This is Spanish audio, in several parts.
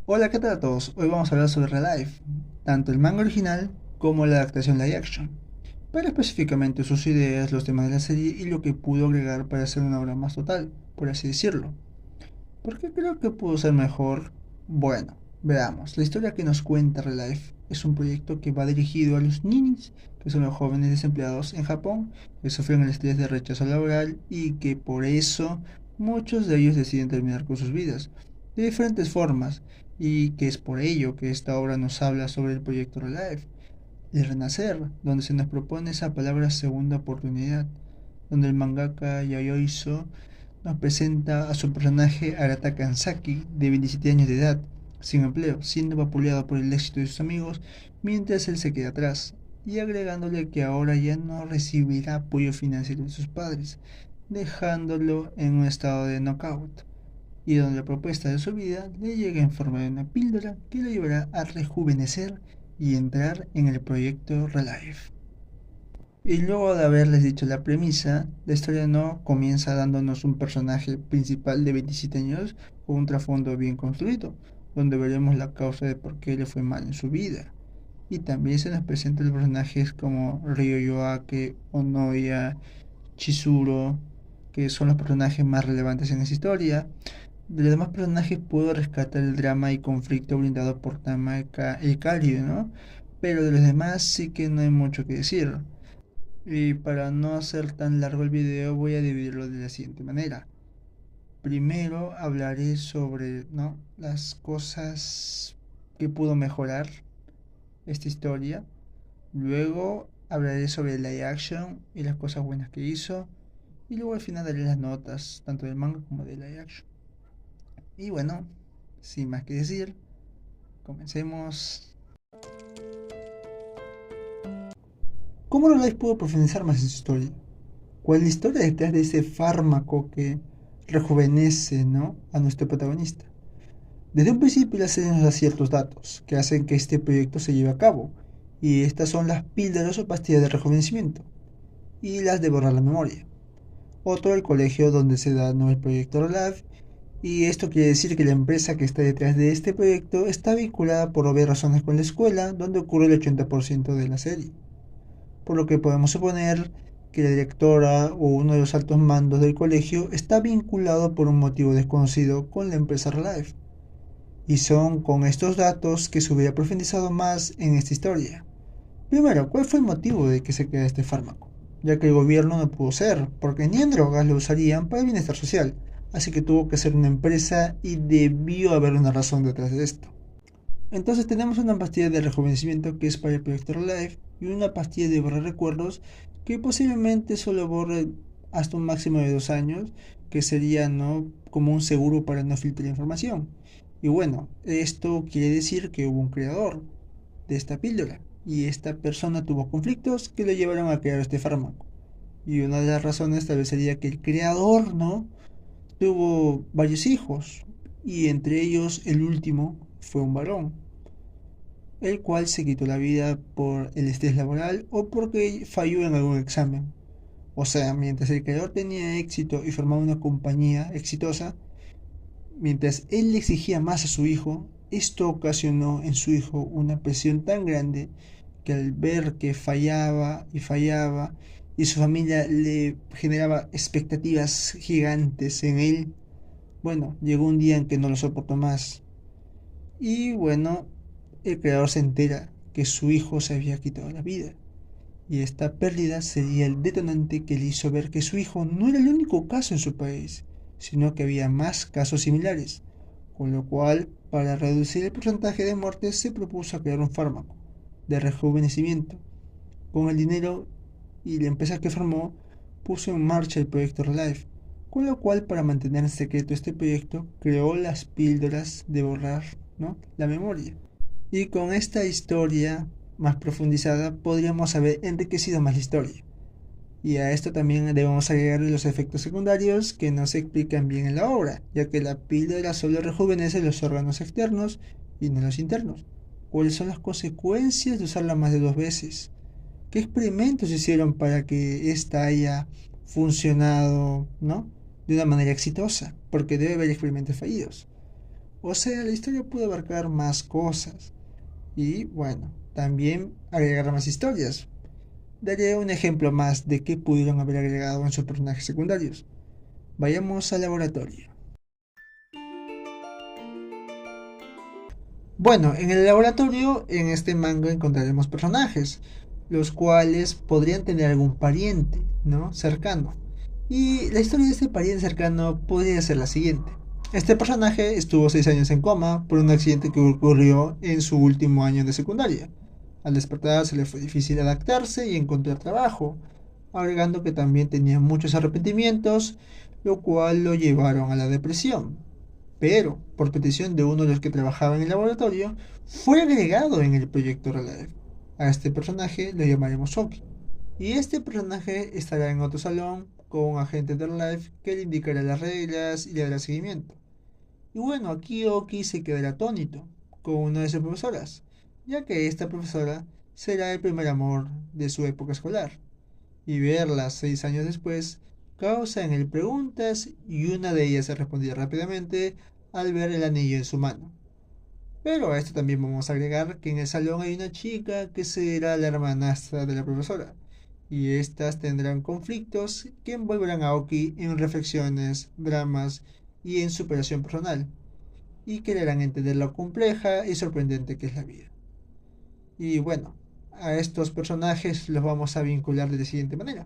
Hola, ¿qué tal a todos? Hoy vamos a hablar sobre Relive, tanto el manga original como la adaptación live action, pero específicamente sus ideas, los temas de la serie y lo que pudo agregar para hacer una obra más total, por así decirlo. ¿Por qué creo que pudo ser mejor? Bueno, veamos. La historia que nos cuenta Relive es un proyecto que va dirigido a los ninis, que son los jóvenes desempleados en Japón, que sufren el estrés de rechazo laboral y que por eso muchos de ellos deciden terminar con sus vidas, de diferentes formas, y que es por ello que esta obra nos habla sobre el proyecto Relive, el renacer, donde se nos propone esa palabra segunda oportunidad, donde el mangaka Yayoi Iso nos presenta a su personaje Arata Kansaki, de 27 años de edad, sin empleo, siendo vapuleado por el éxito de sus amigos, mientras él se queda atrás, y agregándole que ahora ya no recibirá apoyo financiero de sus padres, dejándolo en un estado de knockout, y donde la propuesta de su vida le llega en forma de una píldora que lo llevará a rejuvenecer y entrar en el proyecto Relive. Y luego de haberles dicho la premisa, la historia no comienza dándonos un personaje principal de 27 años con un trasfondo bien construido, donde veremos la causa de por qué le fue mal en su vida. Y también se nos presentan personajes como Ryoyoake, Onoya, Chizuru, que son los personajes más relevantes en esa historia. De los demás personajes puedo rescatar el drama y conflicto brindado por Tamaka y Kario, ¿no? Pero de los demás sí que no hay mucho que decir. Y para no hacer tan largo el video voy a dividirlo de la siguiente manera. Primero hablaré sobre, ¿no?, las cosas que pudo mejorar esta historia. Luego hablaré sobre el live action y las cosas buenas que hizo. Y luego al final daré las notas, tanto del manga como del live action. Y bueno, sin más que decir, comencemos. ¿Cómo Rolais pudo profundizar más en su historia? ¿Cuál es la historia detrás de ese fármaco que rejuvenece, ¿no?, a nuestro protagonista? Desde un principio la serie nos da ciertos datos que hacen que este proyecto se lleve a cabo, y estas son las píldoras o pastillas de rejuvenecimiento, y las de borrar la memoria. Otro, el colegio donde se da, ¿no?, el proyecto Rolab, y esto quiere decir que la empresa que está detrás de este proyecto está vinculada por obvias razones con la escuela, donde ocurre el 80% de la serie, por lo que podemos suponer que la directora o uno de los altos mandos del colegio está vinculado por un motivo desconocido con la empresa Relive. Y son con estos datos que se hubiera profundizado más en esta historia. Primero, ¿cuál fue el motivo de que se creara este fármaco? Ya que el gobierno no pudo ser, porque ni en drogas lo usarían para el bienestar social, así que tuvo que ser una empresa y debió haber una razón detrás de esto. Entonces tenemos una pastilla de rejuvenecimiento que es para el proyecto Life y una pastilla de borrar recuerdos que posiblemente solo borre hasta un máximo de 2 años, que sería, ¿no?, como un seguro para no filtrar información. Y bueno, esto quiere decir que hubo un creador de esta píldora y esta persona tuvo conflictos que le llevaron a crear este fármaco. Y una de las razones tal vez sería que el creador, ¿no?, tuvo varios hijos y entre ellos el último fue un varón, el cual se quitó la vida por el estrés laboral o porque falló en algún examen. O sea, mientras el creador tenía éxito y formaba una compañía exitosa, mientras él le exigía más a su hijo, esto ocasionó en su hijo una presión tan grande que al ver que fallaba y fallaba y su familia le generaba expectativas gigantes en él, bueno, llegó un día en que no lo soportó más. Y bueno, el creador se entera que su hijo se había quitado la vida. Y esta pérdida sería el detonante que le hizo ver que su hijo no era el único caso en su país, sino que había más casos similares. Con lo cual, para reducir el porcentaje de muertes, se propuso crear un fármaco de rejuvenecimiento. Con el dinero y la empresa que formó, puso en marcha el proyecto Relife, con lo cual, para mantener en secreto este proyecto, creó las píldoras de borrar, ¿no?, la memoria. Y con esta historia más profundizada podríamos haber enriquecido más la historia. Y a esto también debemos agregar los efectos secundarios que no se explican bien en la obra, ya que la píldora solo rejuvenece los órganos externos y no los internos. ¿Cuáles son las consecuencias de usarla más de 2 veces? ¿Qué experimentos hicieron para que ésta haya funcionado, ¿no? De una manera exitosa? Porque debe haber experimentos fallidos. O sea, la historia pudo abarcar más cosas. Y bueno, también agregar más historias. Daré un ejemplo más de qué pudieron haber agregado en sus personajes secundarios. Vayamos al laboratorio. Bueno, en el laboratorio, en este manga encontraremos personajes, los cuales podrían tener algún pariente, ¿no? Cercano. Y la historia de este pariente cercano podría ser la siguiente. Este personaje estuvo 6 años en coma por un accidente que ocurrió en su último año de secundaria. Al despertar se le fue difícil adaptarse y encontrar trabajo, agregando que también tenía muchos arrepentimientos, lo cual lo llevaron a la depresión. Pero, por petición de uno de los que trabajaba en el laboratorio, fue agregado en el proyecto Relive. A este personaje lo llamaremos Oki. Y este personaje estará en otro salón con un agente de Relive que le indicará las reglas y le dará seguimiento. Y bueno, aquí Oki se quedará atónito con una de sus profesoras, ya que esta profesora será el primer amor de su época escolar. Y verla 6 años después causa en él preguntas y una de ellas se responderá rápidamente al ver el anillo en su mano. Pero a esto también vamos a agregar que en el salón hay una chica que será la hermanastra de la profesora, y estas tendrán conflictos que envolverán a Oki en reflexiones, dramas y en superación personal, y que le harán entender lo compleja y sorprendente que es la vida. Y bueno, a estos personajes los vamos a vincular de la siguiente manera.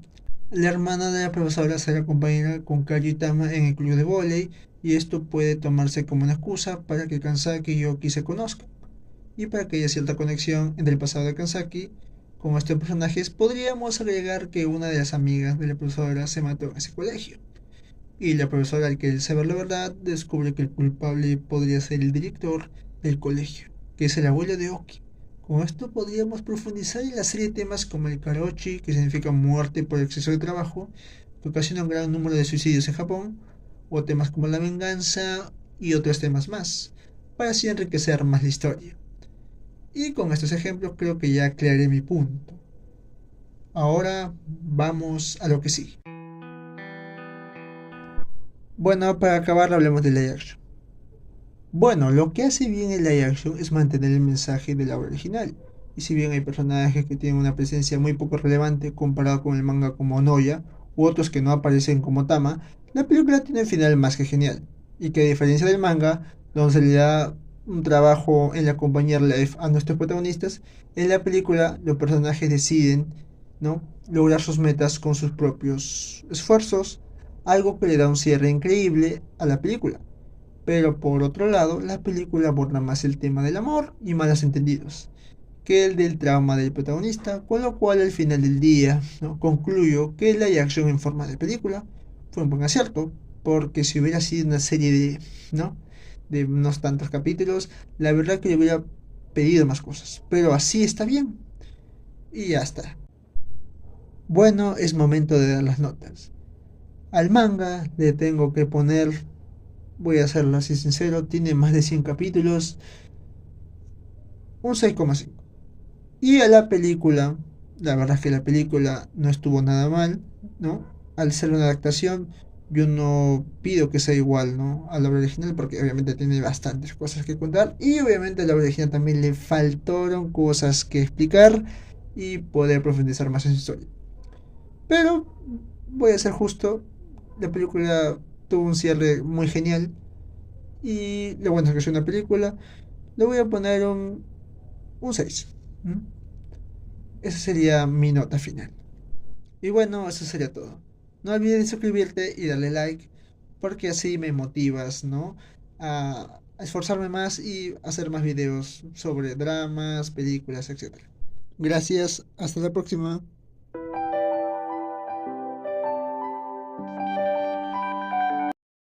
La hermana de la profesora será compañera con Kaji Tama en el club de vóley, y esto puede tomarse como una excusa para que Kansaki y Oki se conozcan. Y para que haya cierta conexión entre el pasado de Kansaki con estos personajes, podríamos agregar que una de las amigas de la profesora se mató en ese colegio. Y la profesora, al querer saber la verdad, descubre que el culpable podría ser el director del colegio, que es el abuelo de Oki. Con esto podríamos profundizar en la serie de temas como el karoshi, que significa muerte por exceso de trabajo, que ocasiona un gran número de suicidios en Japón, o temas como la venganza y otros temas más, para así enriquecer más la historia. Y con estos ejemplos creo que ya aclaré mi punto. Ahora vamos a lo que sigue. Bueno, para acabar hablemos de live action. Bueno, lo que hace bien el live action es mantener el mensaje de la obra original. Y si bien hay personajes que tienen una presencia muy poco relevante comparado con el manga como Noya, u otros que no aparecen como Tama, la película tiene un final más que genial. Y que a diferencia del manga, donde se le da un trabajo en la compañía live a nuestros protagonistas, en la película los personajes deciden, ¿no?, lograr sus metas con sus propios esfuerzos, algo que le da un cierre increíble a la película. Pero por otro lado, la película aborda más el tema del amor y malos entendidos que el del trauma del protagonista, con lo cual al final del día, ¿no?, concluyo que la acción en forma de película fue un buen acierto, porque si hubiera sido una serie de, ¿no?, de unos tantos capítulos, la verdad que le hubiera pedido más cosas, pero así está bien y ya está. Bueno, es momento de dar las notas. Al manga le tengo que poner, voy a hacerlo así sincero, tiene más de 100 capítulos, un 6,5. Y a la película, la verdad es que la película no estuvo nada mal, ¿no? Al ser una adaptación, yo no pido que sea igual, ¿no?, a la obra original, porque obviamente tiene bastantes cosas que contar, y obviamente a la obra original también le faltaron cosas que explicar y poder profundizar más en su historia. Pero voy a ser justo, la película tuvo un cierre muy genial, y lo bueno es que es una película, le voy a poner un 6. ¿Mm? Esa sería mi nota final. Y bueno, eso sería todo. No olvides suscribirte y darle like, porque así me motivas, ¿no?, a esforzarme más y hacer más videos sobre dramas, películas, etcétera. Gracias, hasta la próxima.